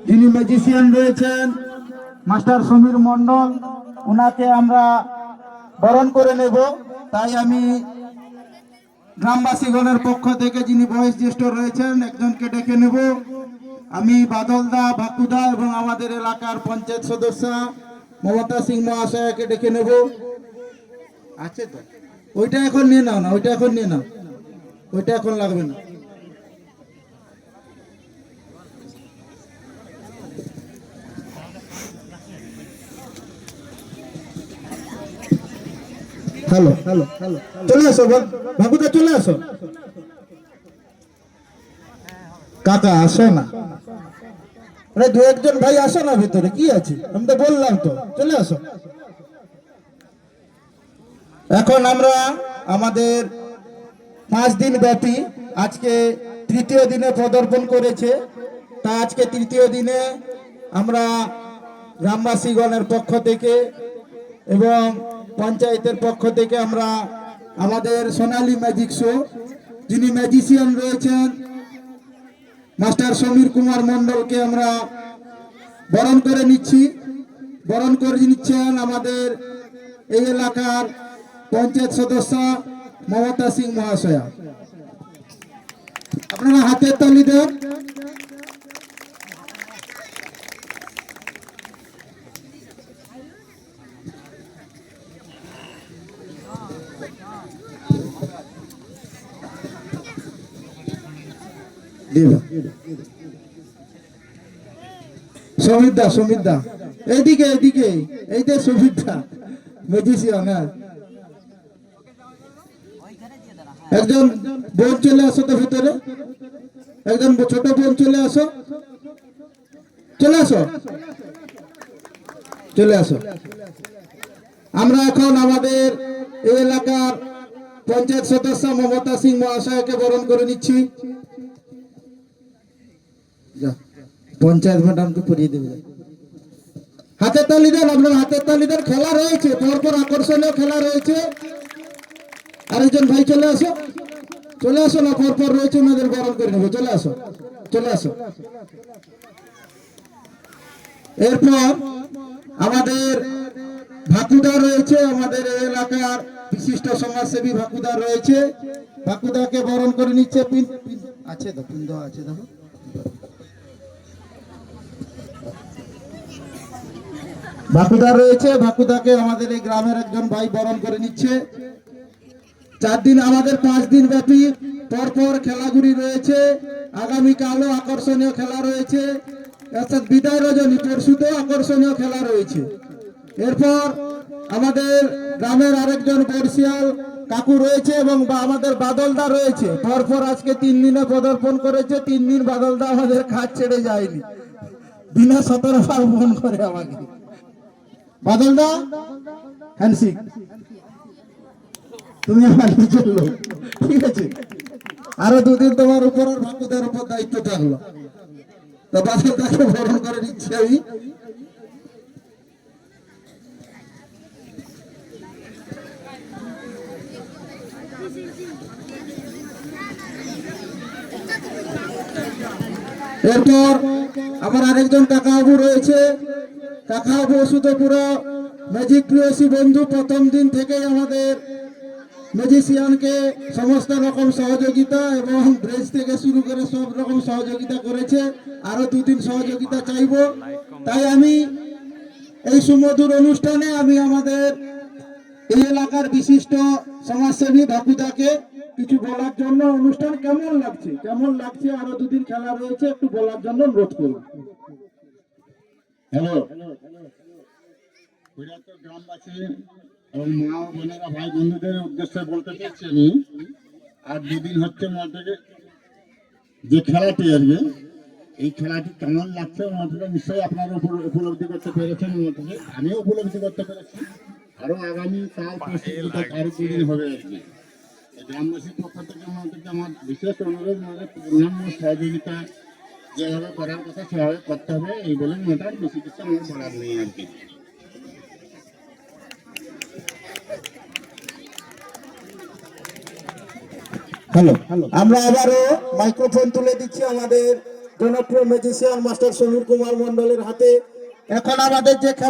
যিনি ম্যাজিশিয়ান রয়েছেন মাস্টার সমীর মণ্ডল, ওনাকে আমরা বরণ করে নেব। তাই আমি গ্রামবাসীগণের পক্ষ থেকে যিনি বয়োজ্যেষ্ঠ রয়েছেন একজনকে ডেকে নেব। আমি বাদলদা, বাকুদা এবং আমাদের এলাকার পঞ্চায়েত সদস্য মমতা সিং মহাশয়কে ডেকে নেব। আছে তো? ওইটা এখন নিয়ে নাও না, ওইটা এখন নিয়ে নাও, ওইটা এখন লাগবে না। হ্যালো হ্যালো হ্যালো, চলে আসো বাবুদা, চলে আসো। কাকা আসো না, আরে দু একজন ভাই আসো না ভিতরে, কি আছে? আমি তো বললাম তো, চলে আসো। এখন আমরা আমাদের 5 দিন ব্যাপী আজকে তৃতীয় দিনে পদার্পণ করেছে। তা আজকে তৃতীয় দিনে আমরা গ্রামবাসীগণের পক্ষ থেকে এবং পঞ্চায়েতের পক্ষ থেকে আমরা আমাদের সোনালী ম্যাজিক শো, যিনি ম্যাজিশিয়ান রয়েছেন মাস্টার সমীর কুমার মণ্ডলকে আমরা বরণ করে নিচ্ছি। বরণ করে নিচ্ছেন আমাদের এই এলাকার পঞ্চায়েত সদস্য মমতা সিং মহাশয়া। আপনারা হাতের তালি দেন। সমিতদা, সমিতদা এইদিকে এইদিকে, এই যে সমিতদা ম্যাজিশিয়ান। হ্যাঁ, একজন বোন চলে আসো তো ভিতরে, একজন ছোট বোন চলে আসো, চলে আসো, চলে আসো। আমরা এখন আমাদের এই এলাকার পঞ্চায়েত সদস্য মমতা সিং মহাশয়কে বরণ করে নিচ্ছি। পঞ্চায়েত ম্যাডামকে পড়িয়ে দেবে। হাতের তালি দেন, আপনার হাতের তালি দেন। খেলা রয়েছে, পরপর আকর্ষণীয় খেলা রয়েছে। আরেকজন ভাই চলে আসো, চলে আসো না, পরপর রয়েছে, ওনাদের বরণ করে নেবো। চলে আসো, চলে আসো। এরপর আমাদের ভাকুদা রয়েছে, আমাদের এলাকার বিশিষ্ট সমাজসেবী ভাকুদা রয়েছে। ভাকুদাকে বরণ করে নিচ্ছে। আছে তো, পিন দেওয়া আছে, দেখো। ভাকুদা রয়েছে, ভাকুদাকে আমাদের এই গ্রামের একজন ভাই বরণ করে নিচ্ছে। 4 দিন আমাদের 5 দিন ব্যাপী পরপর খেলাগুলি রয়েছে। আগামীকালও আকর্ষণীয় খেলা রয়েছে, অর্থাৎ বিদায় রজনী পরশুতেও আকর্ষণীয় খেলা রয়েছে। এরপর আমাদের গ্রামের আরেকজন বর্ষিয়াল কাকু রয়েছে এবং আমাদের বাদলদা রয়েছে। পরপর আজকে 3 দিনে পদার্পণ করেছে। 3 দিন বাদলদা আমাদের খাট ছেড়ে যায়নি, বিনা 17 বার ফোন করে আমাকে। বাদলদা হ্যান্ডশিক, তুমি আমার নিজের লোক, ঠিক আছে? আরো 2 দিন তোমার উপর আর ভাকুদার উপর দায়িত্ব থাকলো। তো বাদলদাকে বরণ করে নিচ্ছি আমি। এরপর আমার আরেকজন কাকাবাবু রয়েছে। কাকাবাবু শুধু পুরো ম্যাজিক প্রিয়সী বন্ধু, প্রথম দিন থেকেই আমাদের ম্যাজিশিয়ানকে সমস্ত রকম সহযোগিতা এবং ড্রেস থেকে শুরু করে সব রকম সহযোগিতা করেছে। আরো 2 দিন সহযোগিতা চাইব। তাই আমি এই সুমধুর অনুষ্ঠানে আমি আমাদের এই এলাকার বিশিষ্ট সমাজসেবী ভাকুদাকে কিছু বলার জন্য, অনুষ্ঠান কেমন লাগছে, কেমন লাগছে, আরো 2 দিন খেলা রয়েছে, একটু বলার জন্য অনুরোধ করব। হ্যালো, গ্রামবাসী এবং মা বোনেরা, ভাই বন্ধুদের উদ্দেশ্যে বলতে চাইছি আমি, আর 2 দিন হচ্ছে মধ্যে যে খেলাটি আর কি, এই খেলাটি কেমন লাগছে মধ্যে নিশ্চয়ই আপনারা উপলব্ধি করতে পেরেছেন। মধ্যে আমিও উপলব্ধি করতে পেরেছি। আরো আগামী কাল আরো 2 দিন হবে আর কি। গ্রামবাসীর পক্ষ থেকে আমাদেরকে আমার বিশেষ অনুরোধ, আমাদের পূর্ণাঙ্গ সহযোগিতা যেভাবে করার কথা সেভাবে করতে হবে, এই বলে মেয়েটার বেশি কিছু আমার বলার নেই আর কি। হ্যালো, আমরা আবারও মাইক্রোফোন তুলে দিচ্ছি আমাদের জনপ্রিয় ম্যাজিশিয়ান মাস্টার সমীর কুমার মন্ডলের হাতে। এখন আমাদের যে